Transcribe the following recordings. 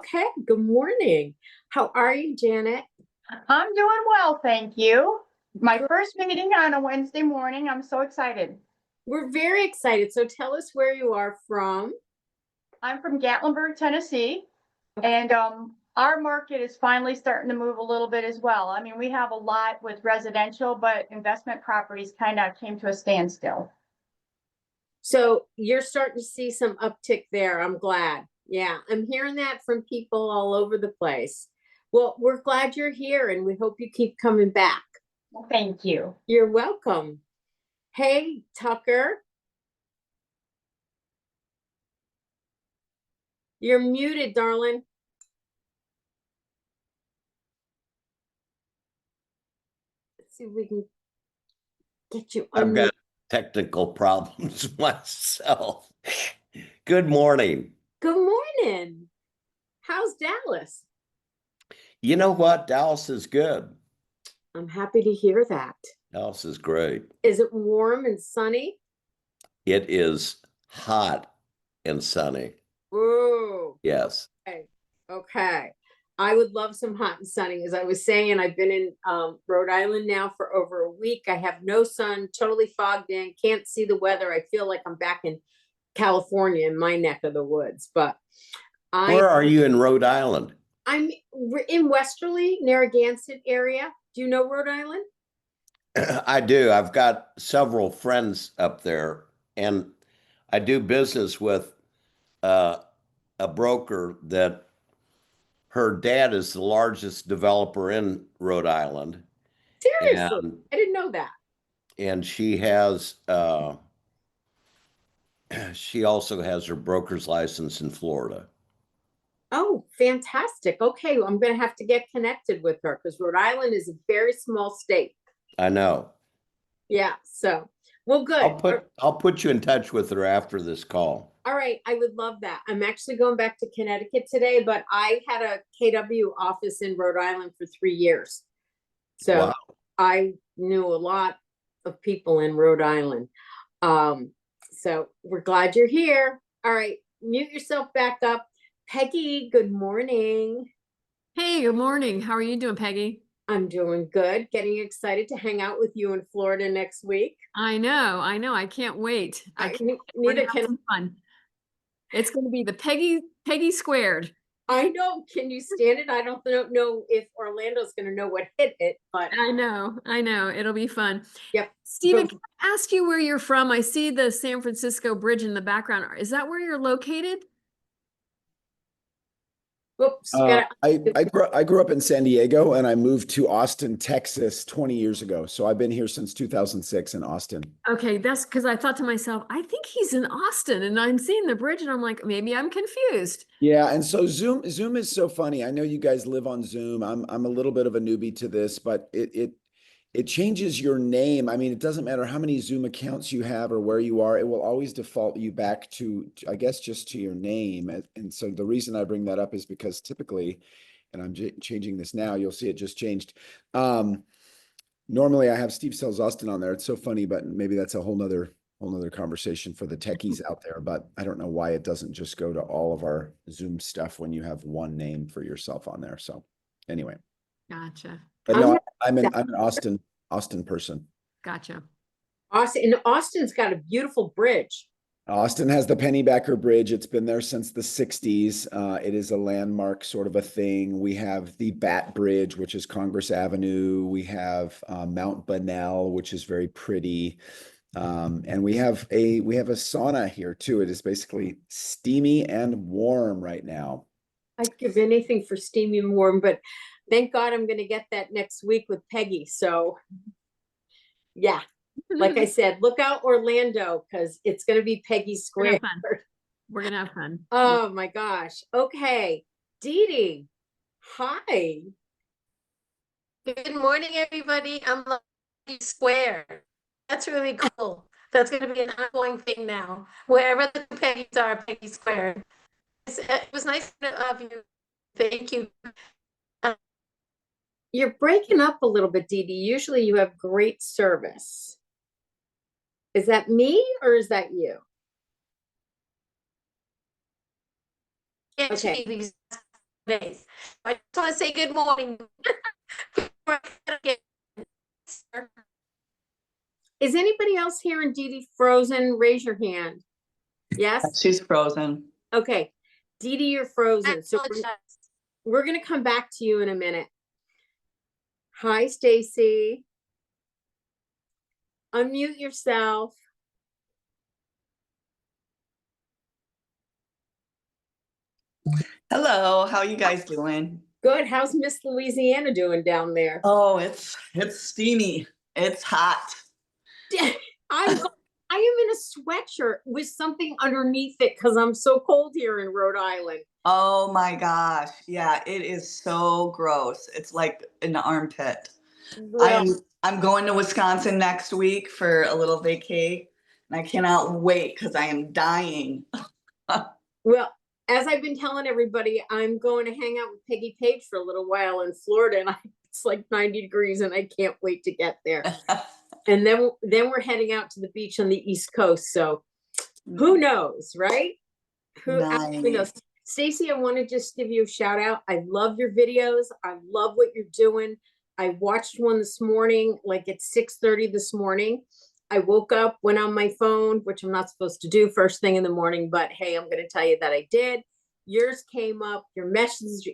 Okay, good morning. How are you, Janet? I'm doing well, thank you. My Good. first meeting on a Wednesday morning. I'm so excited. We're very excited. So tell us where you are from. I'm from Gatlinburg, Tennessee, Okay. and our market is finally starting to move a little bit as well. I mean, we have a lot with residential, but investment properties kind of came to a standstill. So you're starting to see some uptick there. I'm glad. Yeah, I'm hearing that from people all over the place. Well, we're glad you're here and we hope you keep coming back. Well, thank you. You're welcome. Hey, Tucker, you're muted, darling. Let's see if we can get you I've unmuted. got technical problems myself. Good morning. Good morning. How's Dallas? You know what? Dallas is good. I'm happy to hear that. Dallas is great. Is it warm and sunny? It is hot and sunny. Ooh, Yes. okay. Okay. I would love some hot and sunny. As I was saying, I've been in Rhode Island now for over a week. I have no sun, totally fogged in, can't see the weather. I feel like I'm back in California in my neck of the woods. But Where are you in Rhode Island? we're in Westerly, Narragansett area. Do you know Rhode Island? I do. I've got several friends up there, and I do business with uh, a broker that her dad is the largest developer in Rhode Island, Seriously, and I didn't know that. she has she also has her broker's license in Florida. Oh, fantastic. Okay, well, I'm going to have to get connected with her because Rhode Island is a very small state. I know. Yeah, so, well, good. I'll put you in touch with her after this call. All right, I would love that. I'm actually going back to Connecticut today, but I had a KW office in Rhode Island for 3 years. So Wow. I knew a lot of people in Rhode Island. So we're glad you're here. All right, mute yourself back up. Peggy, good morning. Hey, good morning. How are you doing, Peggy? I'm doing good. Getting excited to hang out with you in Florida next week. I know. I can't wait. We're Neither gonna have can some fun. It's going to be the Peggy squared. I know. Can you stand it? I don't know if Orlando's going to know what hit it, but I know. It'll be fun. yep. Stephen, But, can I ask you where you're from? I see the San Francisco Bridge in the background. Is that where you're located? whoops. I grew up in San Diego and I moved to Austin, Texas 20 years ago. So I've been here since 2006 in Austin. Okay, that's because I thought to myself, I think he's in Austin and I'm seeing the bridge and I'm like, maybe I'm confused. Yeah, and so Zoom is so funny. I know you guys live on Zoom. I'm a little bit of a newbie to this, but it changes your name. I mean, it doesn't matter how many Zoom accounts you have or where you are, it will always default you back to, I guess, just to your name. And so the reason I bring that up is because typically, and I'm changing this now, you'll see it just changed. Normally I have Steve Sells Austin on there. It's so funny, but maybe that's a whole nother conversation for the techies out there. But I don't know why it doesn't just go to all of our Zoom stuff when you have one name for yourself on there. So anyway. Gotcha. But no, I'm an Austin person. Gotcha. Austin's got a beautiful bridge. Austin has the Pennybacker Bridge. It's been there since the 60s. It is a landmark sort of a thing. We have the Bat Bridge, which is Congress Avenue. We have Mount Bunnell, which is very pretty. And we have a sauna here too. It is basically steamy and warm right now. I'd give anything for steamy and warm, but thank God I'm going to get that next week with Peggy. So yeah, like I said, look out Orlando because it's going to be Peggy Square. We're going to have fun. Oh my gosh. Okay. Dee Dee. Hi. Good morning, everybody. I'm Lucky Square. That's really cool. That's going to be an ongoing thing now. Wherever the Peggy's are, Peggy Square. It was nice of you. Thank you. You're breaking up a little bit, Dee Dee. Usually you have great service. Is that me or is that you? Okay. days. I just want to say good morning. Is anybody else here in Dee Dee frozen? Raise your hand. Yes? She's frozen. Okay. Dee Dee, you're I frozen. So apologize. we're going to come back to you in a minute. Hi, Stacy. Unmute yourself. Hello, how you guys doing? Good. How's Miss Louisiana doing down there? Oh, it's steamy. It's hot. I am in a sweatshirt with something underneath it because I'm so cold here in Rhode Island. Oh my gosh. Yeah, it is so gross. It's like an armpit. I'm going to Wisconsin next week for a little vacay, and I cannot wait because I am dying. Well, as I've been telling everybody, I'm going to hang out with Peggy Page for a little while in Florida, and it's like 90 degrees, and I can't wait to get there. And then we're heading out to the beach on the East Coast. So who knows, right? Who actually knows? Nice. Stacy, I want to just give you a shout out. I love your videos. I love what you're doing. I watched one this morning, like at 6:30 this morning. I woke up, went on my phone, which I'm not supposed to do first thing in the morning, but hey, I'm going to tell you that I did. Yours came up. Your message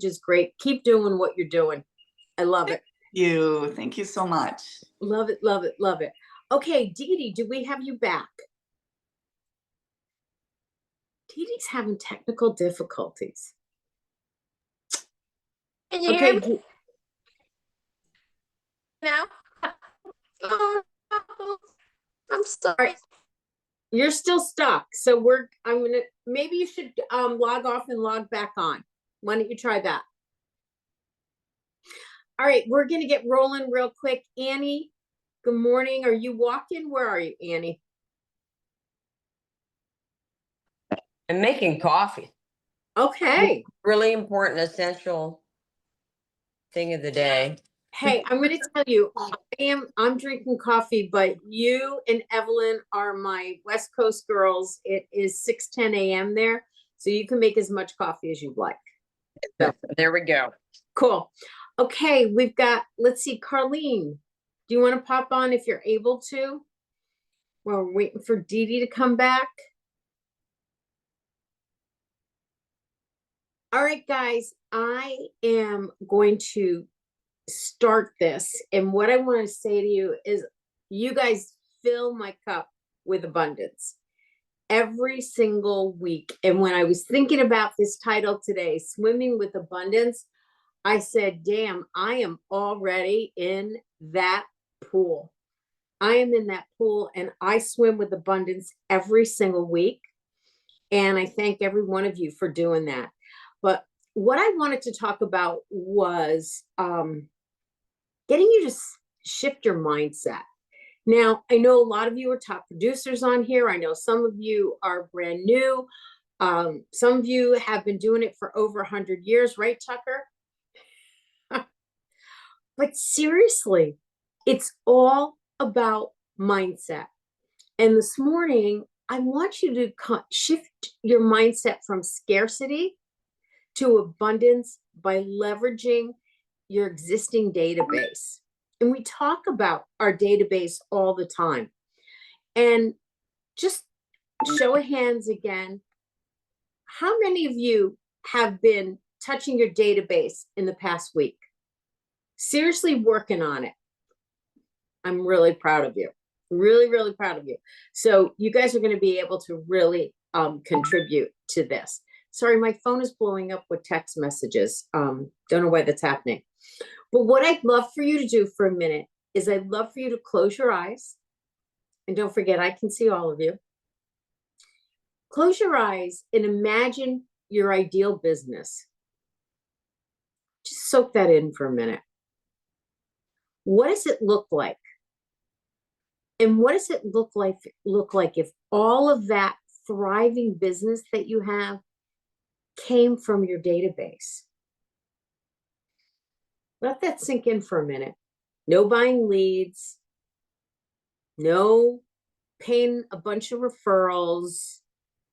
is great. Keep doing what you're doing. I love it. Thank you so much. Love it, love it, love it. Okay, Dee Dee, do we have you back? Dee Dee's having technical difficulties. Can you hear me Okay, now? Oh, no. I'm sorry. you're still stuck. So maybe you should log off and log back on. Why don't you try that? All right, we're gonna get rolling real quick. Annie, good morning. Are you walking? Where are you, Annie? I'm making coffee. Okay. Really important, essential thing of the day. Hey, I'm gonna tell you, I'm drinking coffee, but you and Evelyn are my West Coast girls. It is 6:10 a.m. there, so you can make as much coffee as you'd like. So, There we go. cool. Okay, we've got, let's see, Carlene, do you want to pop on if you're able to? We're waiting for Dee Dee to come back. All right, guys, I am going to start this. And what I want to say to you is you guys fill my cup with abundance every single week. And when I was thinking about this title today, Swimming with Abundance, I said, damn, I am already in that pool. I am in that pool and I swim with abundance every single week. And I thank every one of you for doing that. But what I wanted to talk about was getting you to shift your mindset. Now, I know a lot of you are top producers on here. I know some of you are brand new. Some of you have been doing it for over 100 years, right, Tucker? But seriously, it's all about mindset. And this morning, I want you to shift your mindset from scarcity to abundance by leveraging your existing database. And we talk about our database all the time. And just show of hands again, how many of you have been touching your database in the past week? Seriously working on it. I'm really proud of you. Really, really proud of you. So you guys are going to be able to really contribute to this. Sorry, my phone is blowing up with text messages. Don't know why that's happening. But what I'd love for you to do for a minute is I'd love for you to close your eyes. And don't forget, I can see all of you. Close your eyes and imagine your ideal business. Just soak that in for a minute. What does it look like? And what does it look like if all of that thriving business that you have came from your database? Let that sink in for a minute. No buying leads, no paying a bunch of referrals,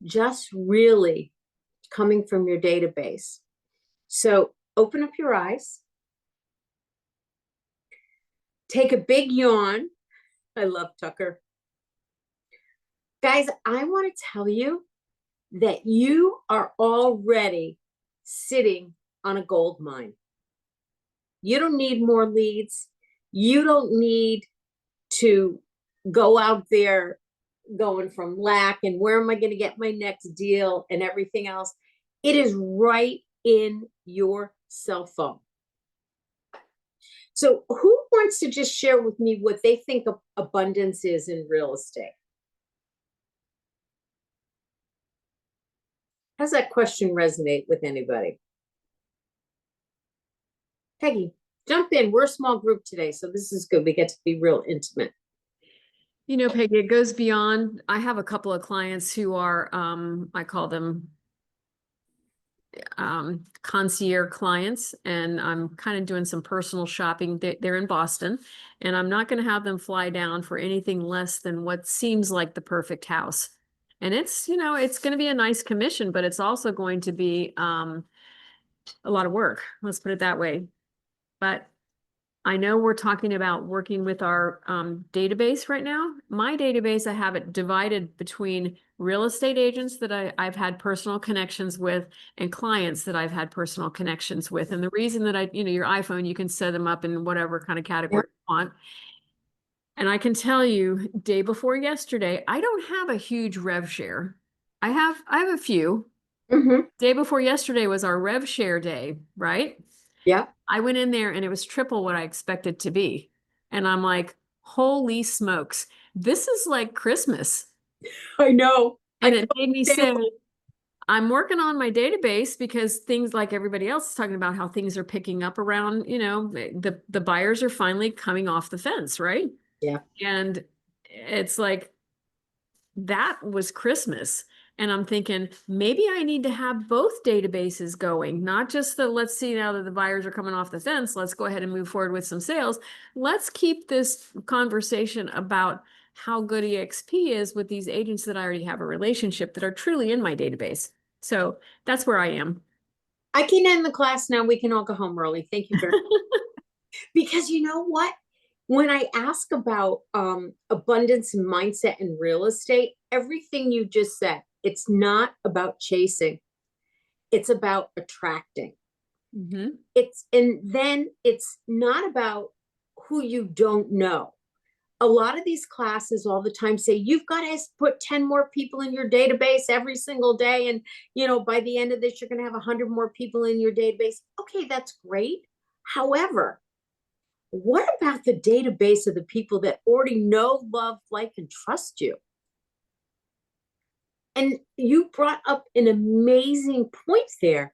just really coming from your database. So open up your eyes. Take a big yawn. I love Tucker. Guys, I want to tell you that you are already sitting on a gold mine. You don't need more leads. You don't need to go out there going from lack and where am I going to get my next deal and everything else. It is right in your cell phone. So who wants to just share with me what they think of abundance is in real estate? How does that question resonate with anybody? Peggy, jump in. We're a small group today, so this is good. We get to be real intimate. You know, Peggy, it goes beyond. I have a couple of clients who are, I call them concierge clients, and I'm kind of doing some personal shopping. They're in Boston, and I'm not going to have them fly down for anything less than what seems like the perfect house. And it's, you know, it's going to be a nice commission, but it's also going to be a lot of work. Let's put it that way. But I know we're talking about working with our database right now. My database, I have it divided between real estate agents that I've had personal connections with and clients that I've had personal connections with. And the reason that you know, your iPhone, you can set them up in whatever kind of category you want. And I can tell you, day before yesterday, I don't have a huge rev share. I have a few. Day before yesterday was our rev share day, right? Yeah. I went in there and it was triple what I expected to be. And I'm like, holy smokes, this is like Christmas. I know. And it made me say, I'm working on my database because things like everybody else is talking about how things are picking up around, you know, the buyers are finally coming off the fence, right? Yeah. And it's like, that was Christmas. And I'm thinking, maybe I need to have both databases going, not just the, let's see, now that the buyers are coming off the fence, let's go ahead and move forward with some sales. Let's keep this conversation about how good EXP is with these agents that I already have a relationship that are truly in my database. So that's where I am. I can end the class now. We can all go home early. Thank you very much. Because you know what? When I ask about abundance and mindset in real estate, everything you just said, it's not about chasing. It's about attracting. And then it's not about who you don't know. A lot of these classes all the time say, you've got to put 10 more people in your database every single day. And, you know, by the end of this, you're going to have 100 more people in your database. Okay, that's great. However, what about the database of the people that already know, love, like, and trust you? And you brought up an amazing point there.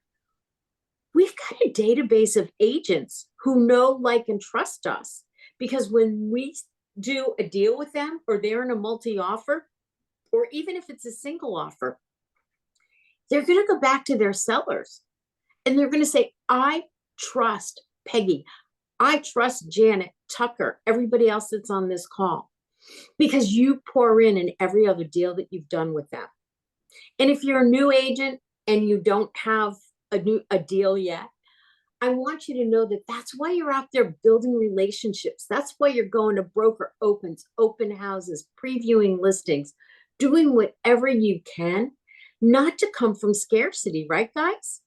We've got a database of agents who know, like, and trust us. Because when we do a deal with them, or they're in a multi-offer, or even if it's a single offer, they're going to go back to their sellers. And they're going to say, I trust Peggy. I trust Janet, Tucker, everybody else that's on this call, because you pour in every other deal that you've done with them. And if you're a new agent and you don't have a deal yet, I want you to know that that's why you're out there building relationships. That's why you're going to broker opens, open houses, previewing listings, doing whatever you can, not to come from scarcity, right, guys?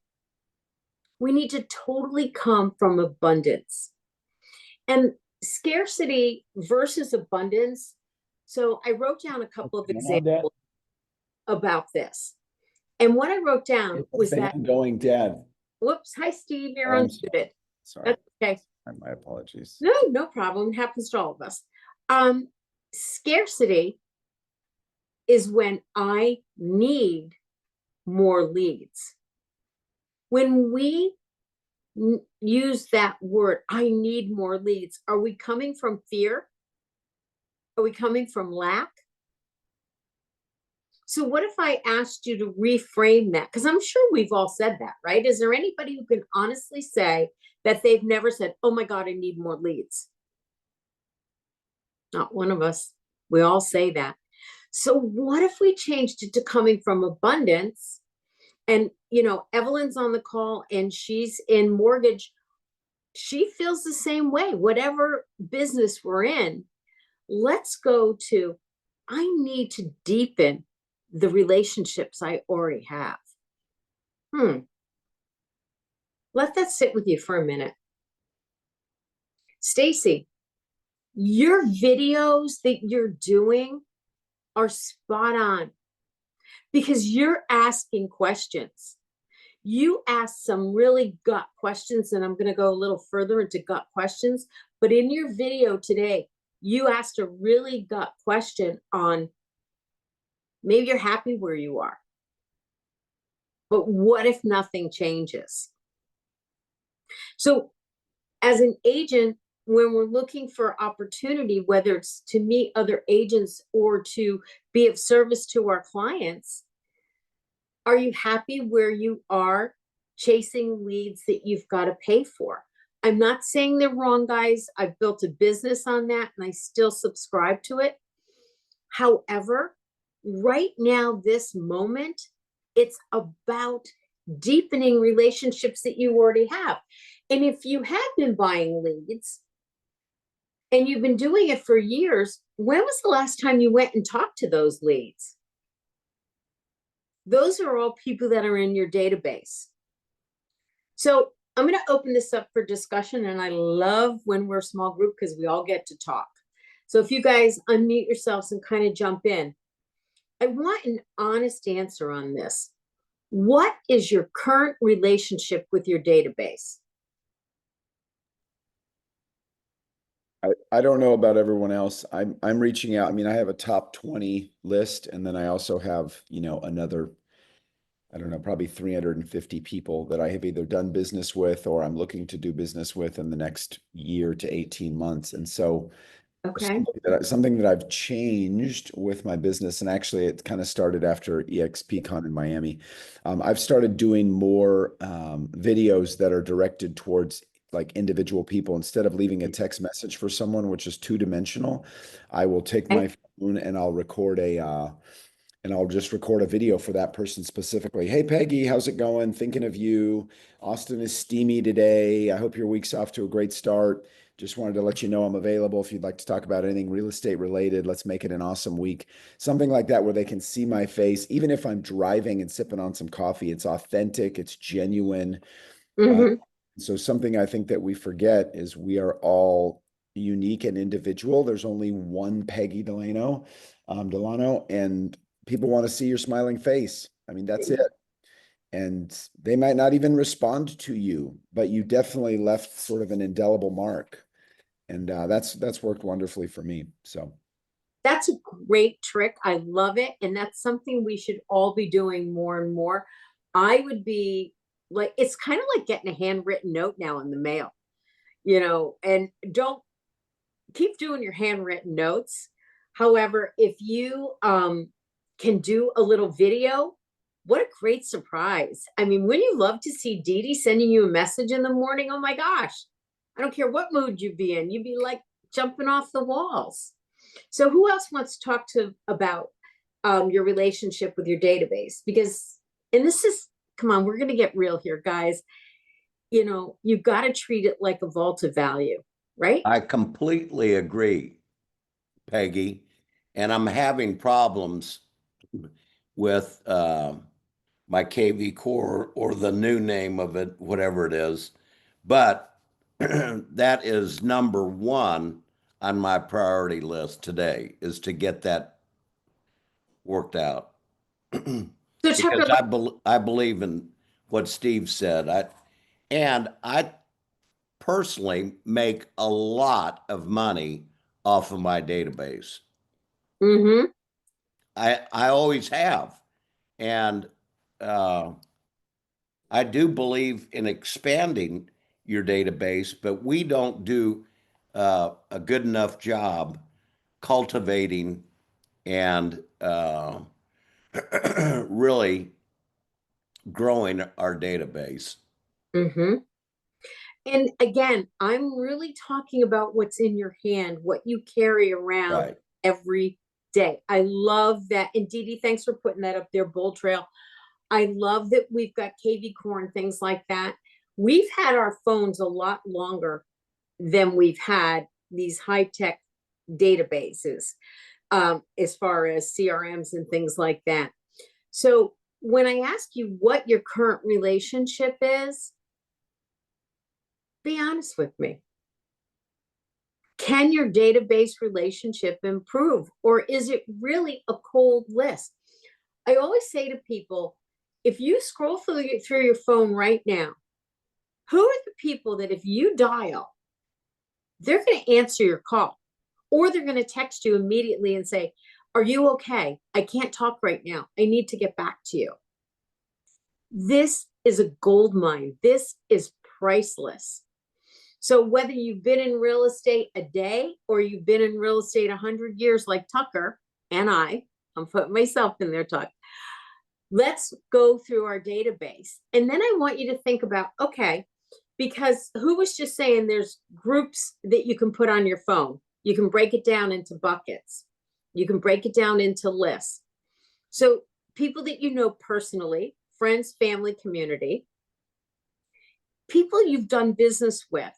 We need to totally come from abundance. And scarcity versus abundance. So I wrote down a couple of examples about this. And what I wrote down was that going dead. Whoops. Hi, Steve. You're I'm unmuted. Sorry. That's okay. My apologies. No problem. It happens to all of us. Scarcity is when I need more leads. When we use that word, I need more leads, are we coming from fear? Are we coming from lack? So what if I asked you to reframe that? Because I'm sure we've all said that, right? Is there anybody who can honestly say that they've never said, oh my God, I need more leads? Not one of us. We all say that. So what if we changed it to coming from abundance? And you know, Evelyn's on the call and she's in mortgage. She feels the same way. Whatever business we're in, let's go to, I need to deepen the relationships I already have. Let that sit with you for a minute. Stacy, your videos that you're doing are spot on because you're asking questions. You asked some really gut questions, and I'm going to go a little further into gut questions. But in your video today, you asked a really gut question on maybe you're happy where you are, but what if nothing changes? So as an agent, when we're looking for opportunity, whether it's to meet other agents or to be of service to our clients, are you happy where you are chasing leads that you've got to pay for? I'm not saying they're wrong, guys. I've built a business on that and I still subscribe to it. However, right now, this moment, it's about deepening relationships that you already have. And if you have been buying leads and you've been doing it for years, when was the last time you went and talked to those leads? Those are all people that are in your database. So I'm going to open this up for discussion. And I love when we're a small group because we all get to talk. So if you guys unmute yourselves and kind of jump in, I want an honest answer on this. What is your current relationship with your database? I don't know about everyone else. I'm reaching out. I mean, I have a top 20 list, and then I also have, you know, another, I don't know, probably 350 people that I have either done business with or I'm looking to do business with in the next year to 18 months. And so Okay. something that I've changed with my business, and actually it kind of started after EXPCon in Miami. I've started doing more videos that are directed towards like individual people. Instead of leaving a text message for someone, which is two-dimensional, I will take my phone and I'll record and I'll just record a video for that person specifically. Hey, Peggy, how's it going? Thinking of you. Austin is steamy today. I hope your week's off to a great start. Just wanted to let you know I'm available if you'd like to talk about anything real estate related. Let's make it an awesome week. Something like that where they can see my face. Even if I'm driving and sipping on some coffee, it's authentic, it's genuine. So something I think that we forget is we are all unique and individual. There's only one Peggy Delano, and people want to see your smiling face. I mean, that's it. And they might not even respond to you, but you definitely left sort of an indelible mark. And that's worked wonderfully for me. So that's a great trick. I love it. And that's something we should all be doing more and more. I would be like, it's kind of like getting a handwritten note now in the mail, you know, and don't keep doing your handwritten notes. However, if you can do a little video, what a great surprise. I mean, wouldn't you love to see Dee Dee sending you a message in the morning? Oh my gosh, I don't care what mood you'd be in. You'd be like jumping off the walls. So who else wants to talk to about your relationship with your database? Because, and this is, come on, we're going to get real here, guys. You know, you've got to treat it like a vault of value, right? I completely agree, Peggy. And I'm having problems with my KV Core or the new name of it, whatever it is. But that is number one on my priority list today, is to get that worked out. So Because Tucker, I believe in what Steve said. I personally make a lot of money off of my database. I always have. And I do believe in expanding your database, but we don't do a good enough job cultivating and really growing our database. And again, I'm really talking about what's in your hand, what you carry around Right. every day. I love that. And Dee Dee, thanks for putting that up there, Bold Trail. I love that we've got KV Core and things like that. We've had our phones a lot longer than we've had these high-tech databases, as far as CRMs and things like that. So when I ask you what your current relationship is, be honest with me. Can your database relationship improve, or is it really a cold list? I always say to people, if you scroll through your phone right now, who are the people that if you dial, they're going to answer your call, or they're going to text you immediately and say, are you okay? I can't talk right now. I need to get back to you. This is a gold mine. This is priceless. So whether you've been in real estate a day or you've been in real estate 100 years like Tucker and I'm putting myself in there, Tuck. Let's go through our database. And then I want you to think about, okay, because who was just saying there's groups that you can put on your phone. You can break it down into buckets. You can break it down into lists. So people that you know personally, friends, family, community, people you've done business with,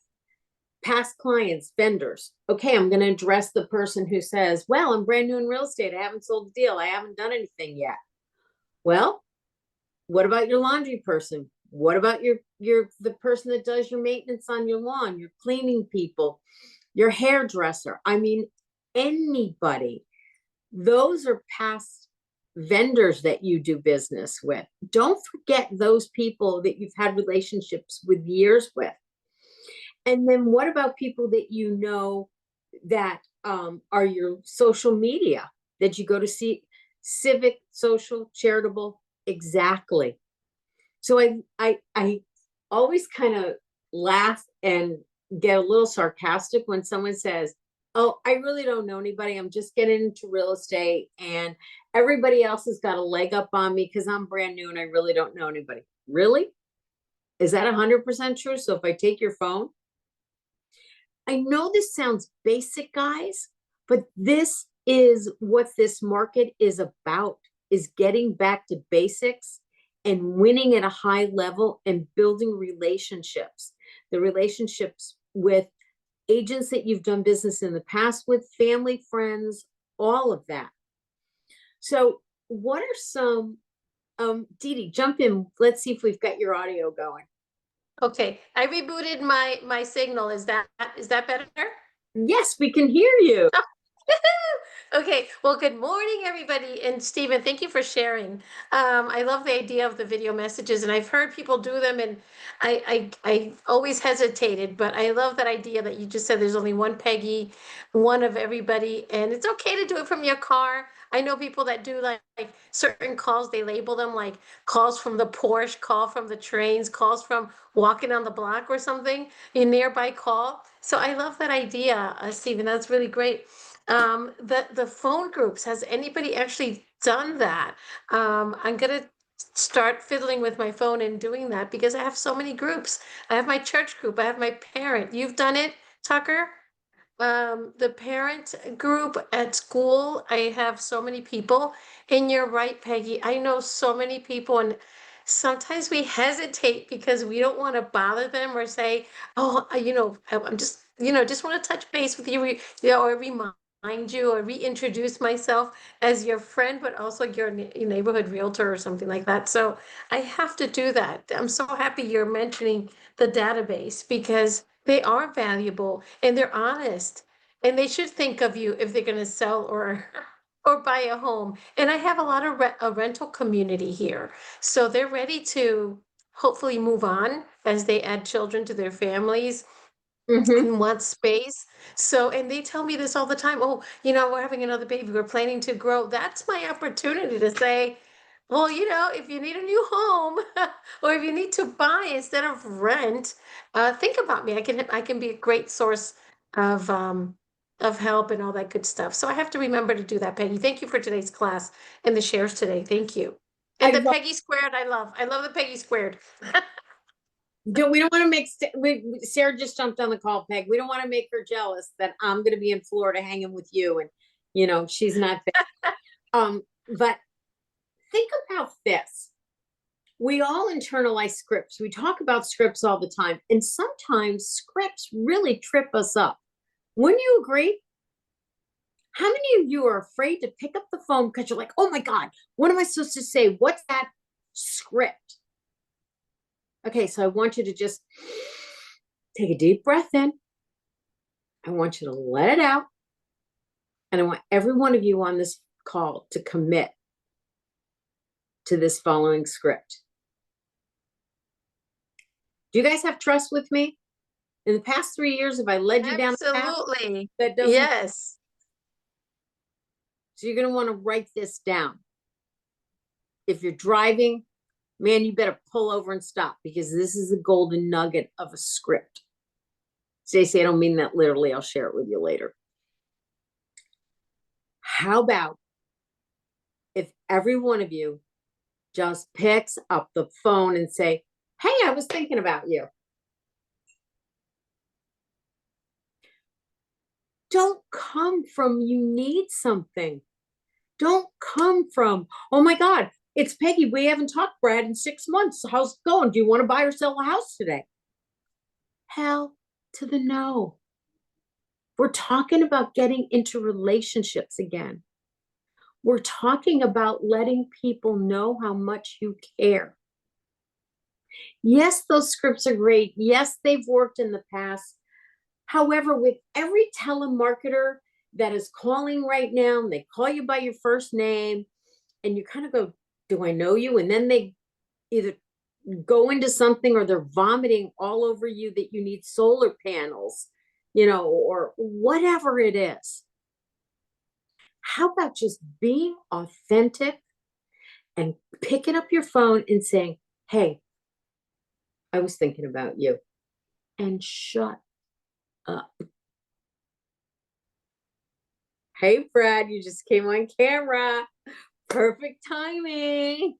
past clients, vendors. Okay, I'm going to address the person who says, well, I'm brand new in real estate. I haven't sold a deal. I haven't done anything yet. Well, what about your laundry person? What about the person that does your maintenance on your lawn, your cleaning people, your hairdresser? I mean, anybody. Those are past vendors that you do business with. Don't forget those people that you've had relationships with years with. And then what about people that you know that are your social media that you go to see, civic, social, charitable? Exactly. So I always kind of laugh and get a little sarcastic when someone says, oh, I really don't know anybody. I'm just getting into real estate and everybody else has got a leg up on me because I'm brand new and I really don't know anybody. Really? Is that 100% true? So if I take your phone, I know this sounds basic, guys, but this is what this market is about, is getting back to basics and winning at a high level and building relationships. The relationships with agents that you've done business in the past with, family, friends, all of that. So what are some, Dee Dee, jump in. Let's see if we've got your audio going. Okay, I rebooted my signal. Is that better? Yes, we can hear you. Okay, well, good morning, everybody. And Stephen, thank you for sharing. I love the idea of the video messages, and I've heard people do them, and I always hesitated, but I love that idea that you just said there's only one Peggy, one of everybody, and it's okay to do it from your car. I know people that do like certain calls, they label them like calls from the Porsche, call from the trains, calls from walking on the block or something, a nearby call. So I love that idea, Stephen. That's really great. The phone groups, has anybody actually done that? I'm gonna start fiddling with my phone and doing that because I have so many groups. I have my church group, I have my parent. You've done it, Tucker? The parent group at school, I have so many people. And you're right, Peggy. I know so many people, and sometimes we hesitate because we don't want to bother them or say, oh, I'm just, just want to touch base with you, or remind you or reintroduce myself as your friend, but also your neighborhood realtor or something like that. So I have to do that. I'm so happy you're mentioning the database because they are valuable and they're honest, and they should think of you if they're going to sell or buy a home. And I have a lot of a rental community here, so they're ready to hopefully move on as they add children to their families and want space. So, and they tell me this all the time. Oh, we're having another baby. We're planning to grow. That's my opportunity to say, well, if you need a new home or if you need to buy instead of rent, think about me. I can be a great source of help and all that good stuff. So I have to remember to do that, Peggy. Thank you for today's class and the shares today. Thank you. And the Peggy squared, I love. I love the Peggy squared. We don't want to make Sarah just jumped on the call, Peg. We don't want to make her jealous that I'm going to be in Florida hanging with you, and she's not there. But think about this. we all internalize scripts. We talk about scripts all the time, and sometimes scripts really trip us up. Wouldn't you agree? How many of you are afraid to pick up the phone because you're like, oh my God, what am I supposed to say? What's that script? Okay, so I want you to just take a deep breath in. I want you to let it out. And I want every one of you on this call to commit to this following script. Do you guys have trust with me? In the past 3 years, have I led you down a path Absolutely. that doesn't? Yes. So you're going to want to write this down. If you're driving, man, you better pull over and stop, because this is a golden nugget of a script. Stacey, I don't mean that literally. I'll share it with you later. How about if every one of you just picks up the phone and say, hey, I was thinking about you. Don't come from you need something. Don't come from, oh my God, it's Peggy. We haven't talked, Brad, in 6 months. How's it going? Do you want to buy or sell a house today? Hell to the no. We're talking about getting into relationships again. We're talking about letting people know how much you care. Yes, those scripts are great. Yes, they've worked in the past. However, with every telemarketer that is calling right now, and they call you by your first name, and you kind of go, do I know you? And then they either go into something or they're vomiting all over you that you need solar panels, or whatever it is. How about just being authentic and picking up your phone and saying, hey, I was thinking about you, and shut up. Hey, Brad, you just came on camera. Perfect timing.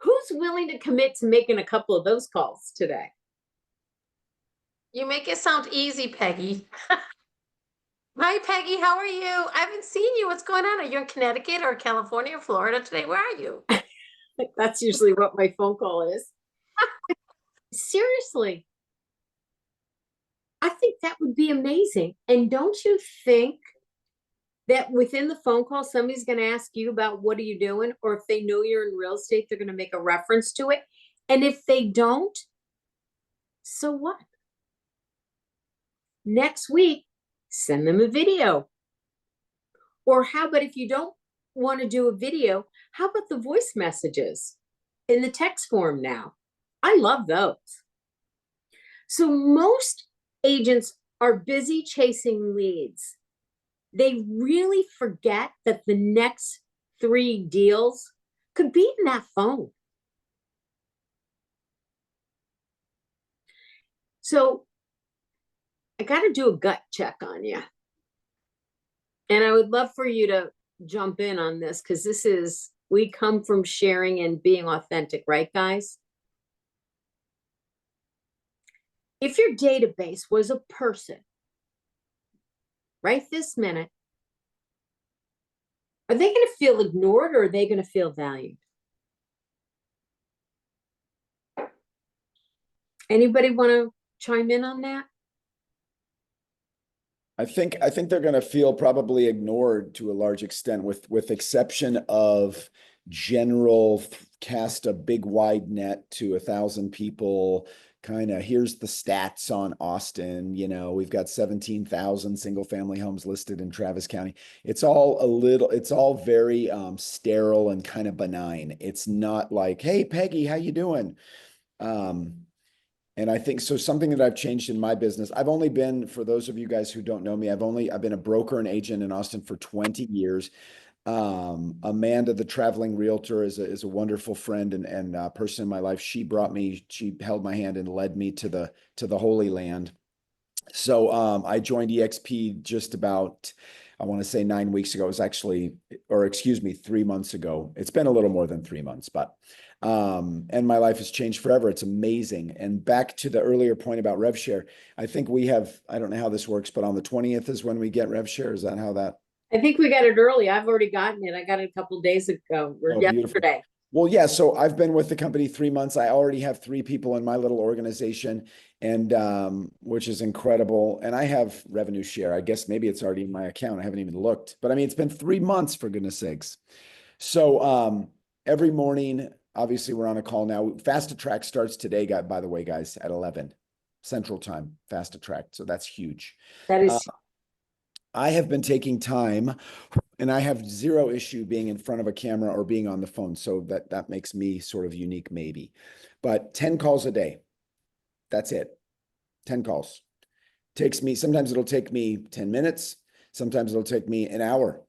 Who's willing to commit to making a couple of those calls today? You make it sound easy, Peggy. Hi, Peggy. How are you? I haven't seen you. What's going on? Are you in Connecticut or California or Florida today? Where are you? That's usually what my phone call is. Seriously. I think that would be amazing. And don't you think that within the phone call, somebody's going to ask you about what are you doing? Or if they know you're in real estate, they're going to make a reference to it. And if they don't, so what? Next week, send them a video. Or how about if you don't want to do a video, how about the voice messages in the text form now? I love those. So most agents are busy chasing leads. They really forget that the next 3 deals could be in that phone. So I got to do a gut check on you. And I would love for you to jump in on this, because we come from sharing and being authentic, right, guys? If your database was a person, right this minute, are they going to feel ignored or are they going to feel valued? Anybody want to chime in on that? I think they're going to feel probably ignored to a large extent, with exception of general cast a big wide net to 1,000 people. Kind of, here's the stats on Austin. We've got 17,000 single family homes listed in Travis County. It's all very sterile and kind of benign. It's not like, hey, Peggy, how you doing? And I think so. Something that I've changed in my business, I've only been, for those of you guys who don't know me, I've been a broker and agent in Austin for 20 years. Amanda, the traveling realtor, is a wonderful friend and person in my life. She held my hand and led me to the Holy Land. So I joined EXP just about, I want to say 9 weeks ago. It was actually, or excuse me, 3 months ago. It's been a little more than 3 months, but and my life has changed forever. It's amazing. And back to the earlier point about rev share, I think we have, I don't know how this works, but on the 20th is when we get rev share. Is that how that I think we got it early. I've already gotten it. I got it a couple days ago or Oh, beautiful. yesterday. Well, yeah, so I've been with the company 3 months. I already have 3 people in my little organization, and which is incredible. And I have revenue share. I guess maybe it's already in my account. I haven't even looked, but I mean, it's been 3 months, for goodness sakes. So every morning, obviously, we're on a call now. Fast Attract starts today, by the way, guys, at 11 Central Time. Fast Attract, so that's huge. That is, I have been taking time, and I have zero issue being in front of a camera or being on the phone. So that makes me sort of unique, maybe. But 10 calls a day. That's it. 10 calls. Sometimes it'll take me 10 minutes. Sometimes it'll take me an hour,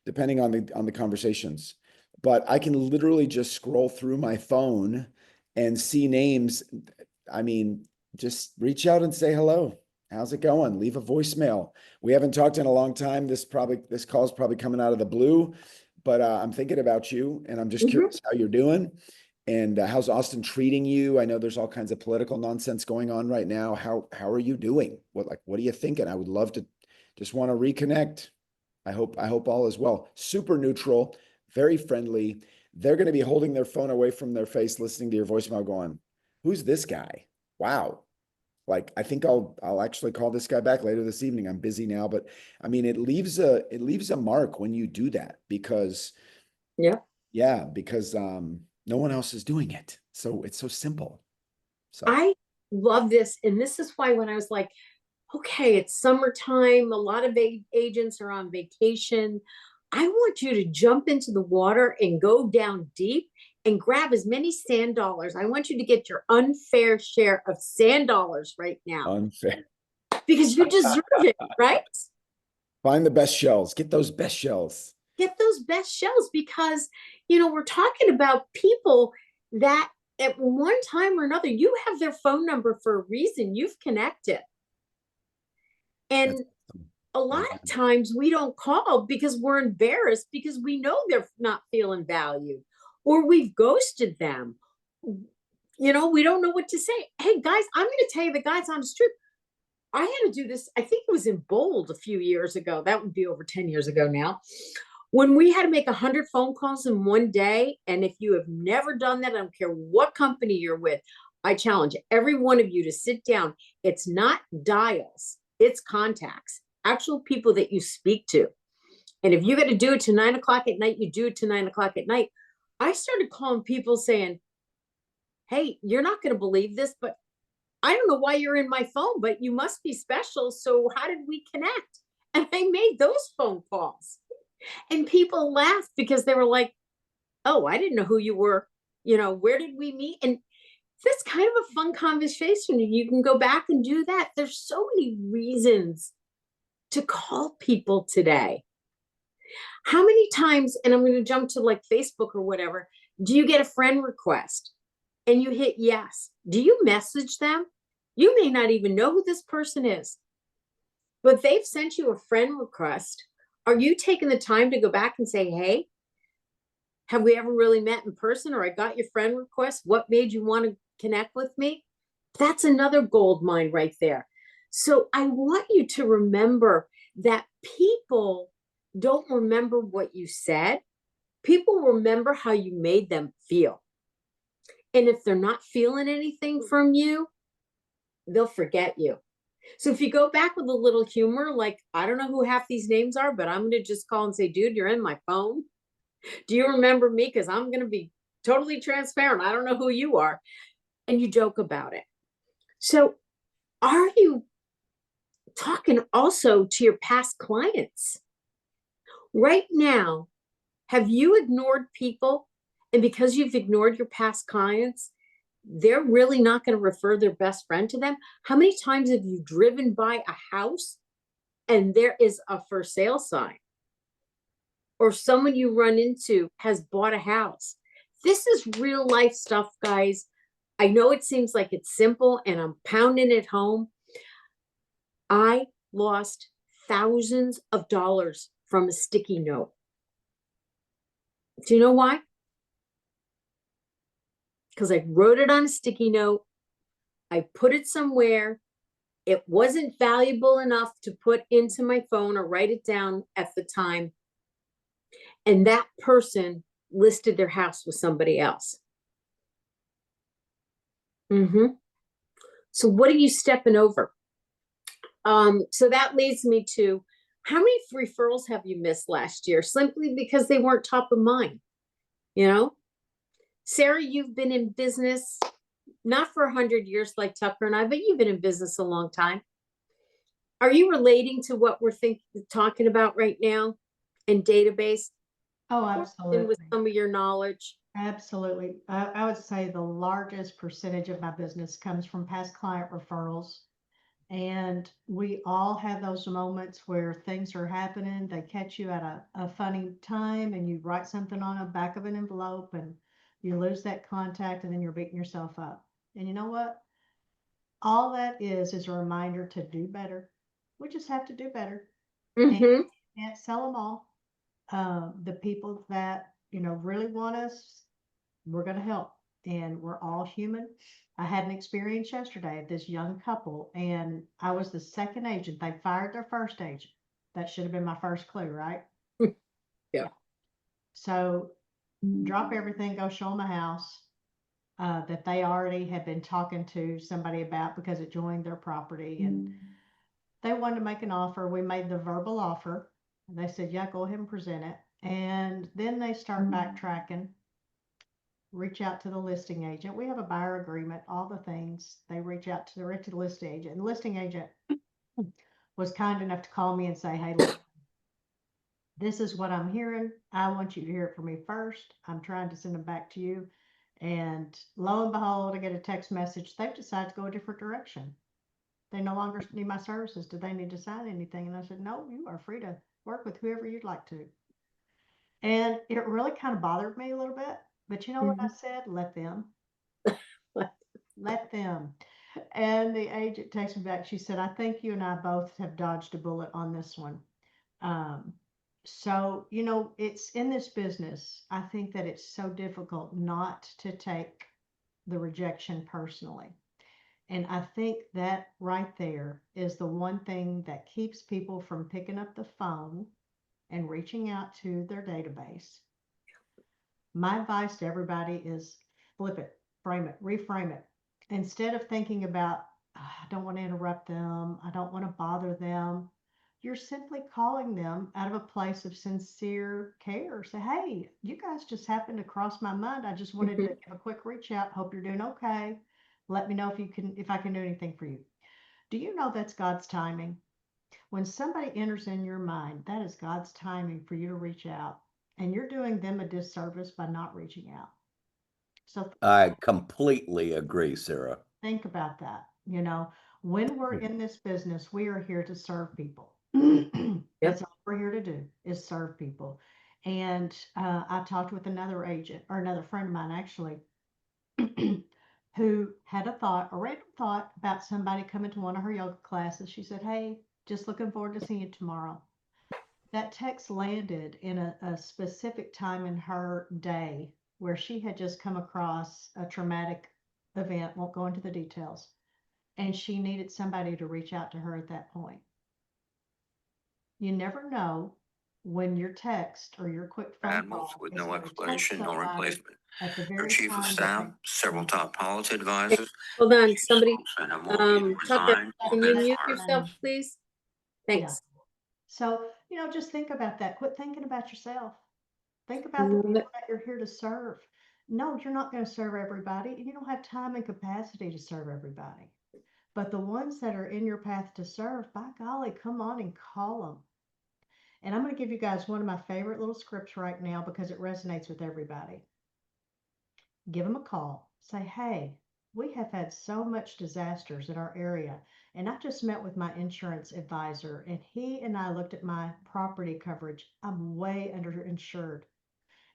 depending on the conversations. But I can literally just scroll through my phone and see names. I mean, just reach out and say hello. How's it going? Leave a voicemail. We haven't talked in a long time. This call is probably coming out of the blue, but I'm thinking about you, and I'm just curious how you're doing, and how's Austin treating you? I know there's all kinds of political nonsense going on right now. How are you doing? What are you thinking? I would love to just want to reconnect. I hope all is well. Super neutral, very friendly. They're going to be holding their phone away from their face, listening to your voicemail, going, "Who's this guy? Wow." Like, I think I'll actually call this guy back later this evening. I'm busy now, but I mean, it leaves a mark when you do that, because because no one else is doing it. So it's so simple. So I love this. And this is why when I was like, okay, it's summertime, a lot of agents are on vacation. I want you to jump into the water and go down deep and grab as many sand dollars. I want you to get your unfair share of sand dollars right now unfair. because you deserve it, right? Find the best shells. Get those best shells. Get those best shells because, we're talking about people that at one time or another, you have their phone number for a reason. You've connected. And a lot of times we don't call because we're embarrassed because we know they're not feeling valued or we've ghosted them. We don't know what to say. Hey, guys, I'm going to tell you the God's honest truth. I had to do this. I think it was in Bold a few years ago. That would be over 10 years ago now. When we had to make 100 phone calls in one day. And if you have never done that, I don't care what company you're with, I challenge every one of you to sit down. It's not dials, it's contacts, actual people that you speak to. And if you got to do it to 9 o'clock at night, you do it to 9 o'clock at night. I started calling people saying, hey, you're not going to believe this, but I don't know why you're in my phone, but you must be special. So how did we connect? And I made those phone calls. And people laughed because they were like, oh, I didn't know who you were. Where did we meet? And that's kind of a fun conversation. You can go back and do that. There's so many reasons to call people today. How many times, and I'm going to jump to like Facebook or whatever, do you get a friend request and you hit yes? Do you message them? You may not even know who this person is, but they've sent you a friend request. Are you taking the time to go back and say, hey, have we ever really met in person? Or I got your friend request. What made you want to connect with me? That's another gold mine right there. So I want you to remember that people don't remember what you said. People remember how you made them feel. And if they're not feeling anything from you, they'll forget you. So if you go back with a little humor, like, I don't know who half these names are, but I'm going to just call and say, dude, you're in my phone. Do you remember me? Because I'm going to be totally transparent. I don't know who you are. And you joke about it. So are you talking also to your past clients? Right now, have you ignored people? And because you've ignored your past clients, they're really not going to refer their best friend to them. How many times have you driven by a house and there is a for sale sign? Or someone you run into has bought a house. This is real life stuff, guys. I know it seems like it's simple and I'm pounding it home. I lost thousands of dollars from a sticky note. Do you know why? Because I wrote it on a sticky note. I put it somewhere It wasn't valuable enough to put into my phone or write it down at the time. And that person listed their house with somebody else. So what are you stepping over? So that leads me to, how many referrals have you missed last year simply because they weren't top of mind? You know, Sarah, you've been in business not for 100 years like Tucker and I, but you've been in business a long time. Are you relating to what we're talking about right now in database? Oh, And absolutely. with some of your knowledge. Absolutely. I would say the largest percentage of my business comes from past client referrals. And we all have those moments where things are happening. They catch you at a funny time and you write something on the back of an envelope and you lose that contact and then you're beating yourself up. And you know what? All that is a reminder to do better. We just have to do better. And can't sell them all. The people that, really want us, we're going to help. And we're all human. I had an experience yesterday of this young couple, and I was the second agent. They fired their first agent. That should have been my first clue, right? Yeah. So drop everything, go show them a house that they already had been talking to somebody about because it joined their property. And they wanted to make an offer. We made the verbal offer. And they said, yeah, go ahead and present it. And then they start backtracking. Reach out to the listing agent. We have a buyer agreement, all the things. They reach out to the listing agent. And the listing agent was kind enough to call me and say, hey, look, this is what I'm hearing. I want you to hear it from me first. I'm trying to send them back to you. And lo and behold, I get a text message. They've decided to go a different direction. They no longer need my services. Do they need to sign anything? And I said, no, you are free to work with whoever you'd like to. And it really kind of bothered me a little bit. But you know what I said? Let them. Let them. And the agent texted me back. She said, I think you and I both have dodged a bullet on this one. So, it's in this business. I think that it's so difficult not to take the rejection personally. And I think that right there is the one thing that keeps people from picking up the phone and reaching out to their database. My advice to everybody is flip it, frame it, reframe it. Instead of thinking about, I don't want to interrupt them, I don't want to bother them, you're simply calling them out of a place of sincere care. Say, hey, you guys just happened to cross my mind. I just wanted to give a quick reach out. Hope you're doing okay. Let me know if I can do anything for you. Do you know that's God's timing? When somebody enters in your mind, that is God's timing for you to reach out. And you're doing them a disservice by not reaching out. So I completely agree, Sarah. think about that. When we're in this business, we are here to serve people. That's all we're here to do is serve people. And I talked with another agent or another friend of mine actually who had a random thought about somebody coming to one of her yoga classes. She said, hey, just looking forward to seeing you tomorrow. That text landed in a specific time in her day where she had just come across a traumatic event, won't go into the details, and she needed somebody to reach out to her at that point. You never know when your text or your quick phone call with is no going to touch explanation, no somebody replacement. at the Her very chief of time that staff, they several need top policy advisors. Hold on, somebody, And I'm willing to Tucker, resign or can you bid mute for it. yourself, please? Thanks. So, just think about that. Quit thinking about yourself. Think about the Love people it. that you're here to serve. No, you're not going to serve everybody. You don't have time and capacity to serve everybody. But the ones that are in your path to serve, by golly, come on and call them. And I'm going to give you guys one of my favorite little scripts right now because it resonates with everybody. Give them a call. Say, hey, we have had so much disasters in our area. And I just met with my insurance advisor and he and I looked at my property coverage. I'm way underinsured.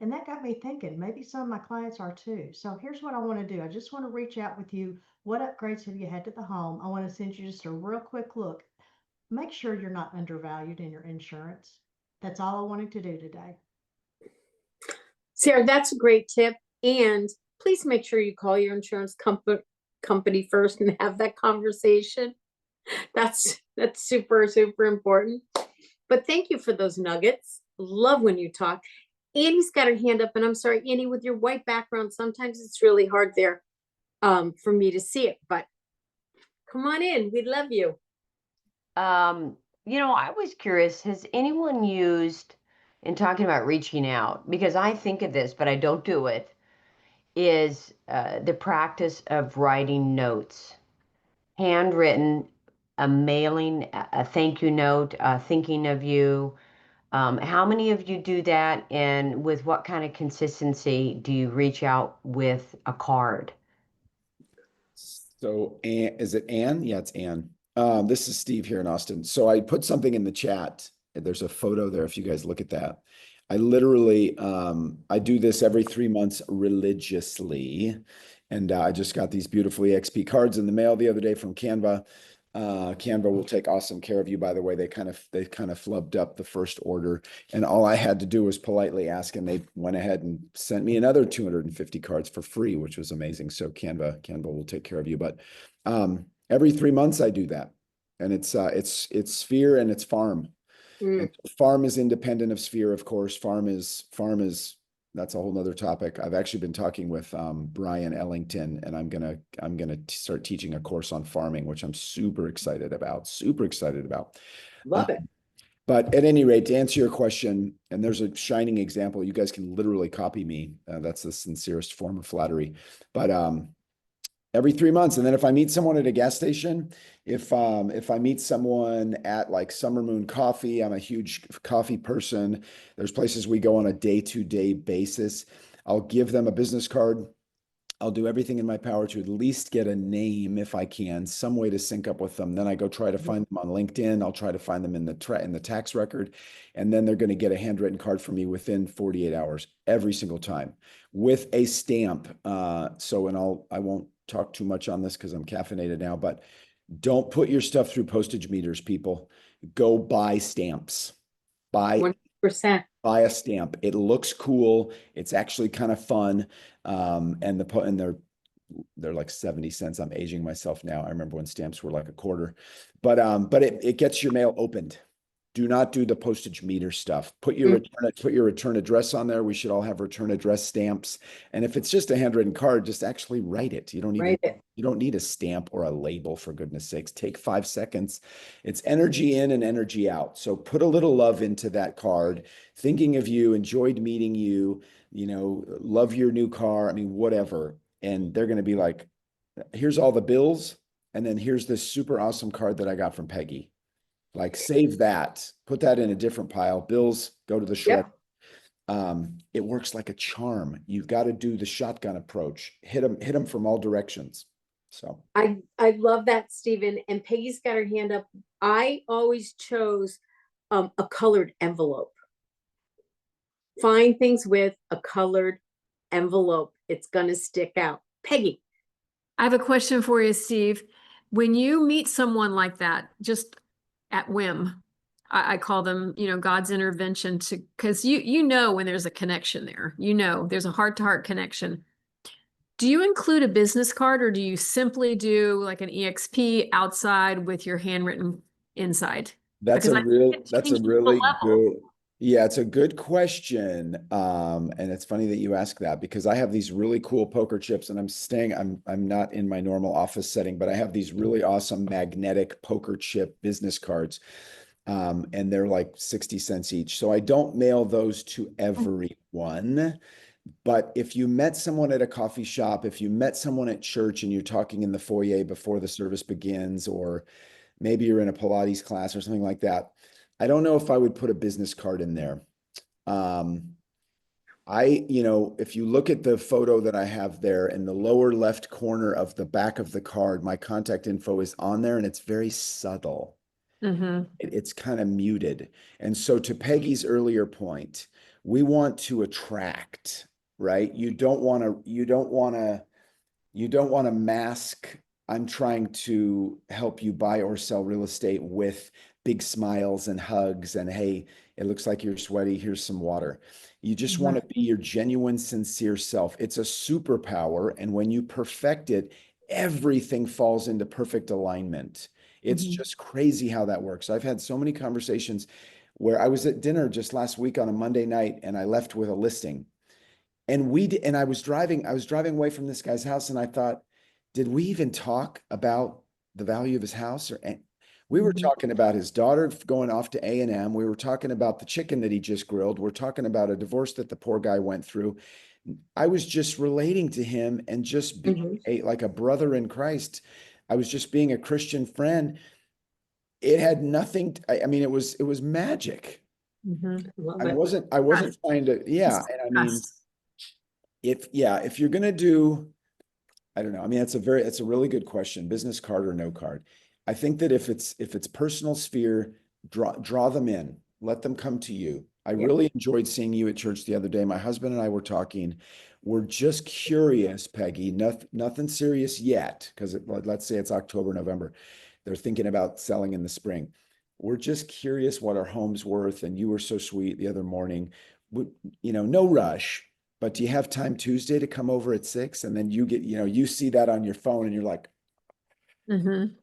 And that got me thinking, maybe some of my clients are too. So here's what I want to do. I just want to reach out with you. What upgrades have you had to the home? I want to send you just a real quick look. Make sure you're not undervalued in your insurance. That's all I wanted to do today. Sarah, that's a great tip. And please make sure you call your insurance company first and have that conversation. That's super, super important. But thank you for those nuggets. Love when you talk. Annie's got her hand up, and I'm sorry, Annie, with your white background, sometimes it's really hard there for me to see it, but come on in. We love you. I was curious, has anyone used, in talking about reaching out, because I think of this, but I don't do it, is the practice of writing notes, handwritten, a mailing, a thank you note, thinking of you. How many of you do that, and with what kind of consistency do you reach out with a card? So, is it Ann? Yeah, it's Ann. This is Steve here in Austin. So I put something in the chat. There's a photo there if you guys look at that. I literally, I do this every 3 months religiously. And I just got these beautiful EXP cards in the mail the other day from Canva. Canva will take awesome care of you, by the way. They kind of flubbed up the first order, and all I had to do was politely ask, and they went ahead and sent me another 250 cards for free, which was amazing. So Canva will take care of you. But every 3 months I do that, and it's Sphere and it's Farm. Mm, And Farm is independent of Sphere, of course. Farm is that's a whole nother topic. I've actually been talking with Brian Ellington, and I'm gonna start teaching a course on farming, which I'm super excited about. Super excited about. love it. But at any rate, to answer your question, and there's a shining example, you guys can literally copy me. That's the sincerest form of flattery. But every 3 months. And then if I meet someone at a gas station, if I meet someone at like Summer Moon Coffee, I'm a huge coffee person. There's places we go on a day-to-day basis. I'll give them a business card. I'll do everything in my power to at least get a name if I can, some way to sync up with them. Then I go try to find them on LinkedIn. I'll try to find them in the tax record, and then they're going to get a handwritten card from me within 48 hours every single time with a stamp. I won't talk too much on this because I'm caffeinated now, but don't put your stuff through postage meters, people. Go buy stamps. Buy 100%. buy a stamp. It looks cool. It's actually kind of fun. And they're like 70 cents. I'm aging myself now. I remember when stamps were like a quarter, but it gets your mail opened. Do not do the postage meter stuff. Put your return address on there. We should all have return address stamps. And if it's just a handwritten card, just actually write it. You don't need a stamp or a label, for goodness sakes. Take 5 seconds. It's energy in and energy out. So put a little love into that card. Thinking of you, enjoyed meeting you, love your new car. I mean, whatever. And they're going to be like, here's all the bills. And then here's this super awesome card that I got from Peggy. Like, save that, put that in a different pile. Bills go to the shred. It works like a charm. You've got to do the shotgun approach. Hit them from all directions. So I love that, Stephen. And Peggy's got her hand up. I always chose a colored envelope. Find things with a colored envelope. It's gonna stick out. Peggy. I have a question for you, Steve. When you meet someone like that, just at whim, I call them, God's intervention, because you know when there's a connection there, there's a heart-to-heart connection. Do you include a business card, or do you simply do like an EXP outside with your handwritten inside? That's Because a I think it really changes the level. good. Yeah, it's a good question. And it's funny that you ask that, because I have these really cool poker chips, and I'm not in my normal office setting, but I have these really awesome magnetic poker chip business cards. And they're like 60 cents each. So I don't mail those to everyone. But if you met someone at a coffee shop, if you met someone at church and you're talking in the foyer before the service begins, or maybe you're in a Pilates class or something like that, I don't know if I would put a business card in there. If you look at the photo that I have there in the lower left corner of the back of the card, my contact info is on there, and it's very subtle. It's kind of muted. And so, to Peggy's earlier point, we want to attract, right? You don't want to mask, I'm trying to help you buy or sell real estate, with big smiles and hugs and, hey, it looks like you're sweaty, here's some water. You just want to be your genuine, sincere self. It's a superpower. And when you perfect it, everything falls into perfect alignment. It's Mhm. just crazy how that works. I've had so many conversations where I was at dinner just last week on a Monday night and I left with a listing. And I was driving away from this guy's house and I thought, did we even talk about the value of his house? We were Mhm. talking about his daughter going off to A&M. We were talking about the chicken that he just grilled. We're talking about a divorce that the poor guy went through. I was just relating to him and just being like a brother in Christ. I was just being a Christian friend. It had nothing, I mean, it was magic. Mhm. Love I it. wasn't Trust. trying to, yeah. Just And I mean, trust. if you're gonna do, I don't know. I mean, it's a really good question. Business card or no card. I think that if it's personal sphere, draw them in. Let them come to you. I Yeah. really enjoyed seeing you at church the other day. My husband and I were talking. We're just curious, Peggy. Nothing serious yet, because let's say it's October, November. They're thinking about selling in the spring. We're just curious what our home's worth. And you were so sweet the other morning. No rush. But do you have time Tuesday to come over at 6? And then you see that on your phone and you're like, Mhm.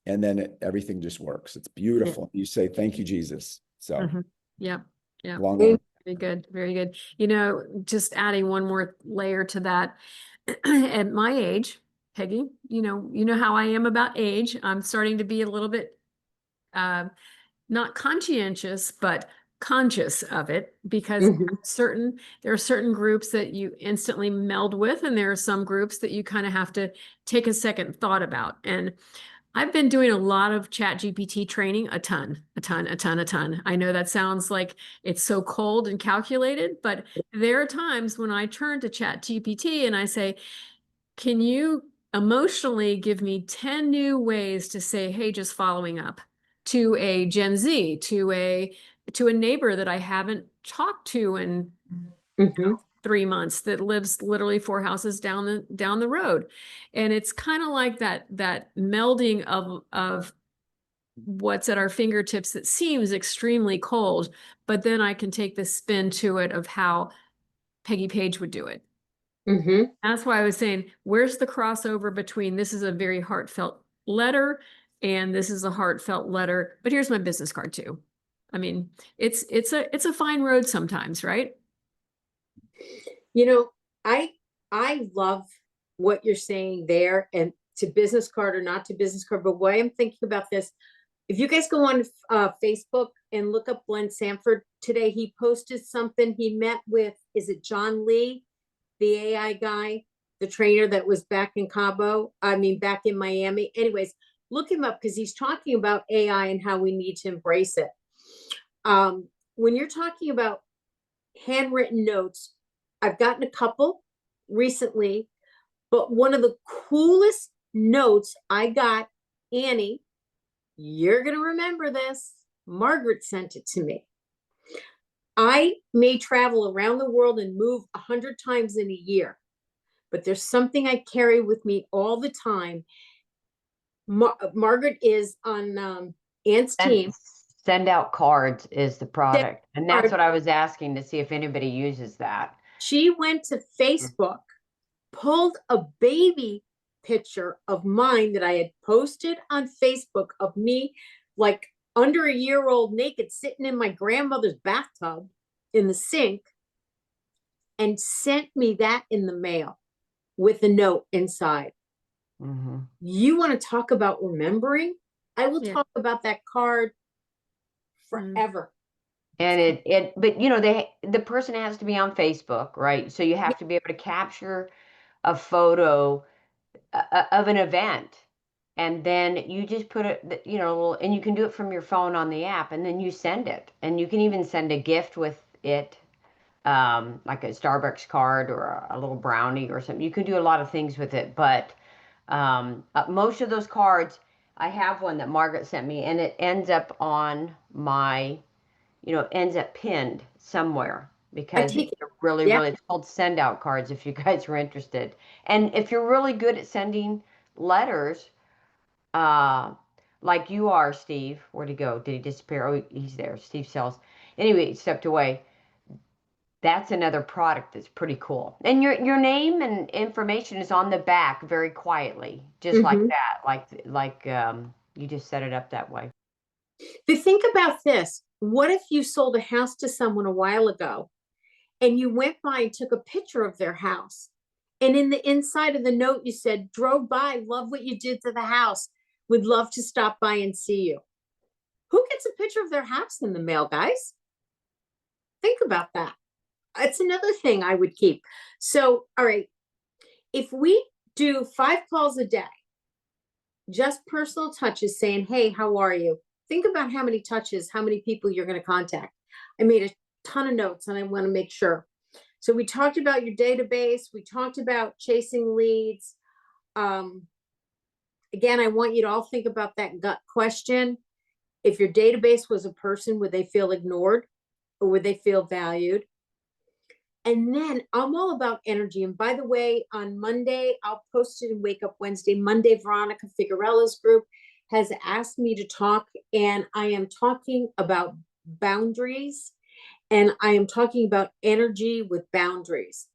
and then everything just works. It's beautiful. You say, thank you, Jesus. So Mhm. Yep. Yep. long Amen. one. Very good. Very good. Just adding one more layer to that. At my age, Peggy, you know how I am about age. I'm starting to be a little bit uh, not conscientious, but conscious of it because Mhm. there are certain groups that you instantly meld with, and there are some groups that you kind of have to take a second thought about. And I've been doing a lot of Chat GPT training, a ton, a ton, a ton, a ton. I know that sounds like it's so cold and calculated, but there are times when I turn to Chat GPT and I say, can you emotionally give me 10 new ways to say, hey, just following up to a Gen Z, to a neighbor that I haven't talked to in Mhm. 3 months that lives literally 4 houses down the road. And it's kind of like that melding of what's at our fingertips that seems extremely cold, but then I can take the spin to it of how Peggy Page would do it. Mhm. That's why I was saying, where's the crossover between this is a very heartfelt letter and this is a heartfelt letter, but here's my business card too. I mean, it's a fine road sometimes, right? You know, I I love what you're saying there, and to business card or not to business card, but why I'm thinking about this, if you guys go on Facebook and look up Glenn Sanford today, he posted something. He met with, is it John Lee, the AI guy, the trainer that was back in Cabo? I mean, back in Miami. Anyways, look him up because he's talking about AI and how we need to embrace it. When you're talking about handwritten notes, I've gotten a couple recently, but one of the coolest notes I got, Annie, you're going to remember this. Margaret sent it to me. I may travel around the world and move 100 times in a year, but there's something I carry with me all the time. Margaret is on Ant's And team. send out cards is the product. And that's what I was asking to see if anybody uses that. She went to Facebook, pulled a baby picture of mine that I had posted on Facebook of me, like under a year old, naked, sitting in my grandmother's bathtub in the sink, and sent me that in the mail with a note inside. Mm-hmm. You want to talk about remembering? I will Yeah. talk about that card Mm. forever. And but the person has to be on Facebook, right? So you have to be able to capture a photo of an event. And then you just put it, and you can do it from your phone on the app, and then you send it. And you can even send a gift with it, like a Starbucks card or a little brownie or something. You can do a lot of things with it. But most of those cards, I have one that Margaret sent me, and it ends up on my, ends up pinned somewhere I because take it. they're really, Yeah, really, it's called send out cards if you guys are interested. And if you're really good at sending letters, uh, like you are, Steve, where'd he go? Did he disappear? Oh, he's there. Steve Sells. Anyway, he stepped away. That's another product that's pretty cool. And your name and information is on the back very quietly, just like Mhm. that. Like You just set it up that way. But think about this. What if you sold a house to someone a while ago and you went by and took a picture of their house? And in the inside of the note, you said, drove by, love what you did to the house, would love to stop by and see you. Who gets a picture of their house in the mail, guys? Think about that. It's another thing I would keep. So, all right, if we do 5 calls a day, just personal touches saying, hey, how are you? Think about how many touches, how many people you're going to contact. I made a ton of notes and I want to make sure. So we talked about your database. We talked about chasing leads. Again, I want you to all think about that gut question. If your database was a person, would they feel ignored or would they feel valued? And then I'm all about energy. And by the way, on Monday, I'll post it in Wake Up Wednesday. Monday, Veronica Figuerella's group has asked me to talk, and I am talking about boundaries, and I am talking about energy with boundaries.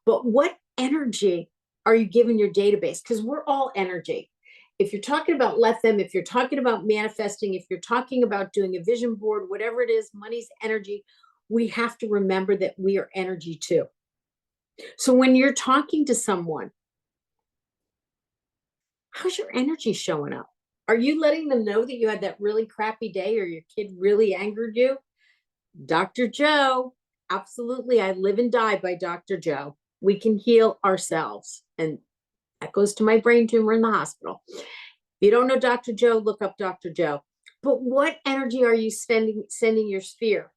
But what energy are you giving your database? Because we're all energy. If you're talking about let them, if you're talking about manifesting, if you're talking about doing a vision board, whatever it is, money's energy, we have to remember that we are energy too. So when you're talking to someone, how's your energy showing up? Are you letting them know that you had that really crappy day or your kid really angered you? Dr. Joe, absolutely. I live and die by Dr. Joe. We can heal ourselves. And that goes to my brain tumor in the hospital. If you don't know Dr. Joe, look up Dr. Joe. But what energy are you sending your sphere?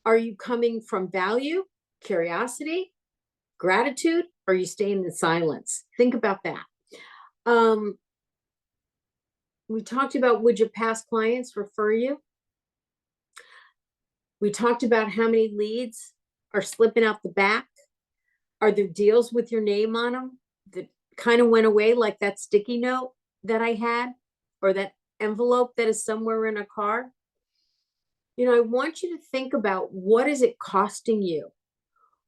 Are you coming from value, curiosity, gratitude, or are you staying in silence? Think about that. We talked about, would your past clients refer you? We talked about how many leads are slipping out the back. Are there deals with your name on them that kind of went away, like that sticky note that I had, or that envelope that is somewhere in a car? You know, I want you to think about, what is it costing you?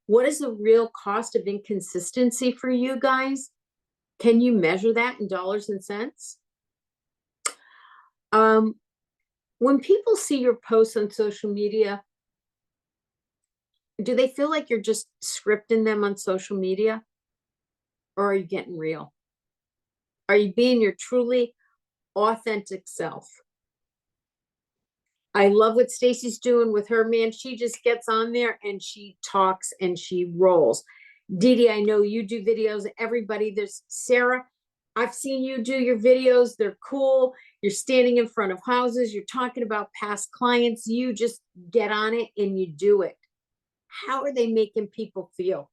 What is the real cost of inconsistency for you guys? Can you measure that in dollars and cents? When people see your posts on social media, do they feel like you're just scripting them on social media? Or are you getting real? Are you being your truly authentic self? I love what Stacy's doing with her, man. She just gets on there and she talks and she rolls. Dee Dee, I know you do videos. Everybody, there's Sarah. I've seen you do your videos. They're cool. You're standing in front of houses. You're talking about past clients. You just get on it and you do it. How are they making people feel?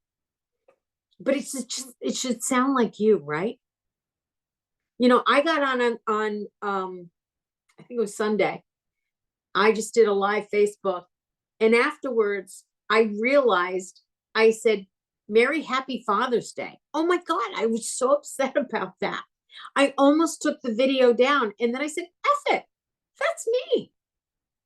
But it's just, it should sound like you, right? You know, I got on I think it was Sunday. I just did a live Facebook. And afterwards, I realized, I said, Merry Happy Father's Day. Oh my God, I was so upset about that. I almost took the video down. And then I said, F it. That's me.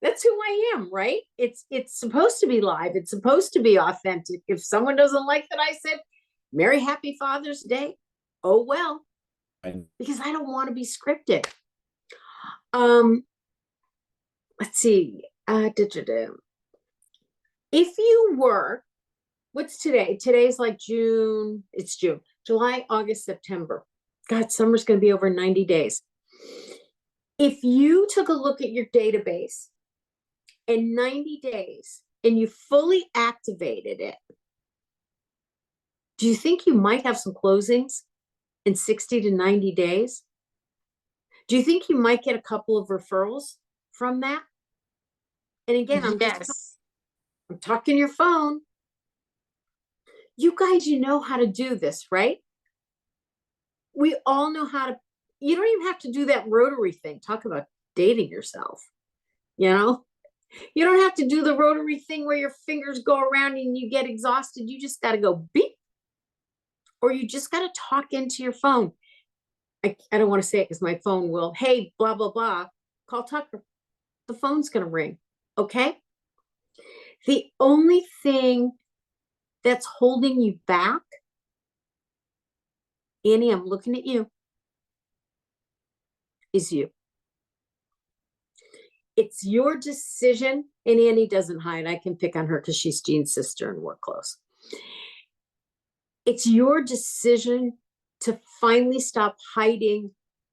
That's who I am, right? It's supposed to be live. It's supposed to be authentic. If someone doesn't like that, I said, Merry Happy Father's Day. Oh, well, because I don't want to be scripted. Let's see. If you were, what's today? Today's like June. It's June, July, August, September. God, summer's going to be over 90 days. If you took a look at your database in 90 days and you fully activated it, do you think you might have some closings in 60 to 90 days? Do you think you might get a couple of referrals from that? And again, I'm talking your phone. You guys, you know how to do this, right? We all know how to, you don't even have to do that rotary thing. Talk about dating yourself, you know? You don't have to do the rotary thing where your fingers go around and you get exhausted. You just got to go beep, or you just got to talk into your phone. I don't want to say it because my phone will, hey, blah, blah, blah, call Tucker. The phone's going to ring, okay? The only thing that's holding you back, Annie, I'm looking at you, is you. It's your decision. And Annie doesn't hide. I can pick on her because she's Jean's sister and we're close. It's your decision to finally stop hiding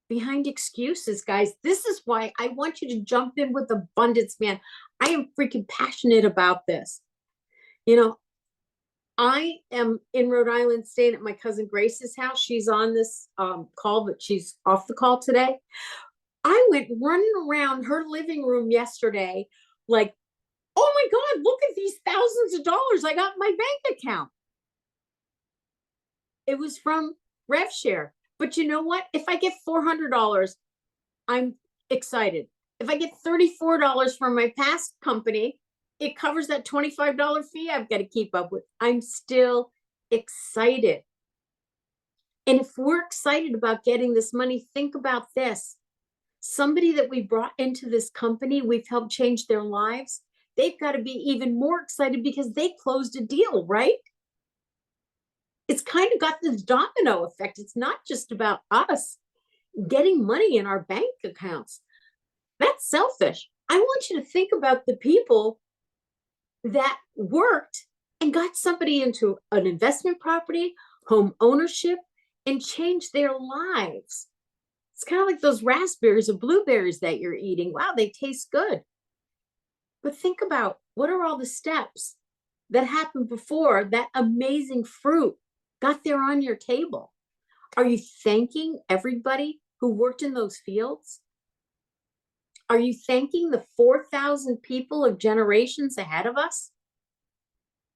behind excuses, guys. This is why I want you to jump in with abundance, man. I am freaking passionate about this. You know, I am in Rhode Island staying at my cousin Grace's house. She's on this call, but she's off the call today. I went running around her living room yesterday, like, oh my God, look at these thousands of dollars I got in my bank account. It was from RevShare. But you know what? If I get $400, I'm excited. If I get $34 from my past company, it covers that $25 fee I've got to keep up with. I'm still excited. And if we're excited about getting this money, think about this. Somebody that we brought into this company, we've helped change their lives. They've got to be even more excited because they closed a deal, right? It's kind of got this domino effect. It's not just about us getting money in our bank accounts. That's selfish. I want you to think about the people that worked and got somebody into an investment property, home ownership, and changed their lives. It's kind of like those raspberries or blueberries that you're eating. Wow, they taste good. But think about, what are all the steps that happened before that amazing fruit got there on your table? Are you thanking everybody who worked in those fields? Are you thanking the 4,000 people of generations ahead of us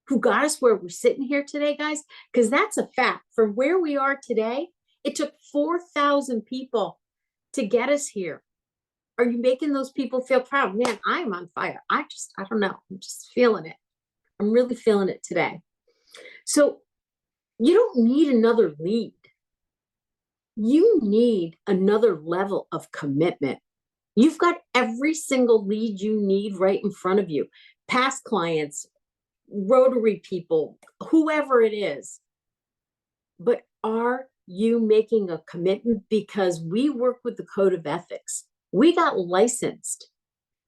who got us where we're sitting here today, guys? Because that's a fact. From where we are today, it took 4,000 people to get us here. Are you making those people feel proud? Man, I'm on fire. I don't know. I'm just feeling it. I'm really feeling it today. So you don't need another lead. You need another level of commitment. You've got every single lead you need right in front of you. Past clients, Rotary people, whoever it is. But are you making a commitment? Because we work with the code of ethics. We got licensed.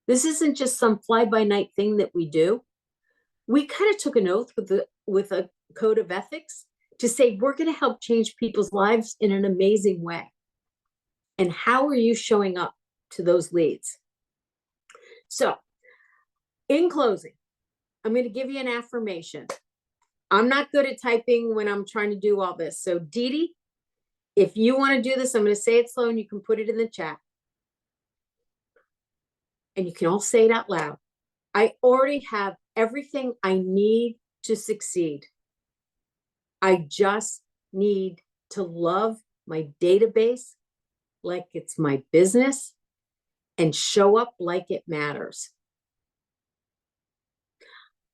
This isn't just some fly-by-night thing that we do. We kind of took an oath with a code of ethics to say we're going to help change people's lives in an amazing way. And how are you showing up to those leads? So, in closing, I'm going to give you an affirmation. I'm not good at typing when I'm trying to do all this. So, Dee Dee, if you want to do this, I'm going to say it slow and you can put it in the chat. And you can all say it out loud. I already have everything I need to succeed. I just need to love my database like it's my business and show up like it matters.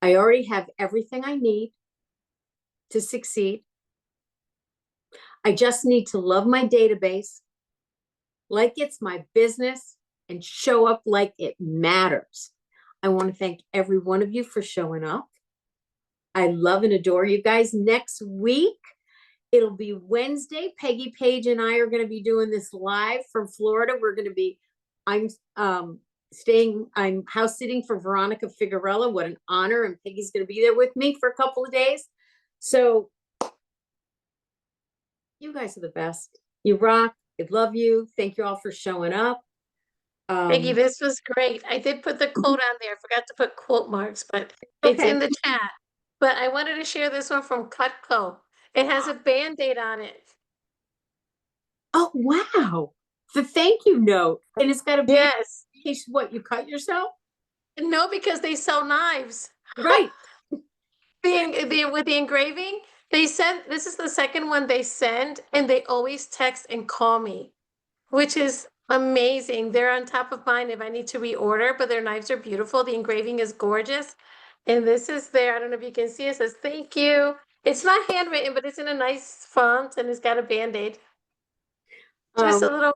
I already have everything I need to succeed. I just need to love my database like it's my business and show up like it matters. I want to thank every one of you for showing up. I love and adore you guys. Next week, it'll be Wednesday. Peggy, Paige, and I are going to be doing this live from Florida. I'm house sitting for Veronica Figueroa. What an honor. And Peggy's going to be there with me for a couple of days. So you guys are the best. You rock. I love you. Thank you all for showing up. Peggy, this was great. I did put the quote on there. I forgot to put quote marks, but it's Okay. in the chat. But I wanted to share this one from Cutco. It has a Band-Aid on it. Oh, wow. The thank you note. And it's got a big Yes. case. What, you cut yourself? No, because they sell knives. Right. With the engraving, they send, this is the second one they send, and they always text and call me, which is amazing. They're on top of mind if I need to reorder, but their knives are beautiful. The engraving is gorgeous. And this is there. I don't know if you can see it. It says thank you. It's not handwritten, but it's in a nice font and it's got a Band-Aid. Just a little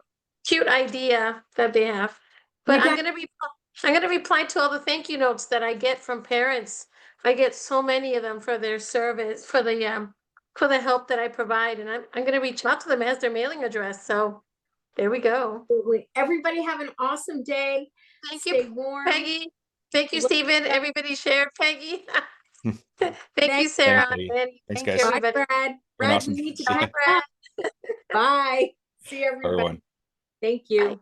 cute idea that they have. But I'm gonna reply to all the thank you notes that I get from parents. I get so many of them for their service, for the help that I provide, and I'm gonna reach out to them as their mailing address. So There we go. Absolutely. Everybody have an awesome day. Thank Stay you, warm. Peggy. Thank you, Look Stephen. up. Everybody share Peggy. Thank you, Thanks, Sarah. Peggy. Annie. Thanks, Thank guys. you, Bye, everybody. Brad. Been Brad, awesome. we need to See ya. catch up. Bye. See Everyone. everybody. Thank you.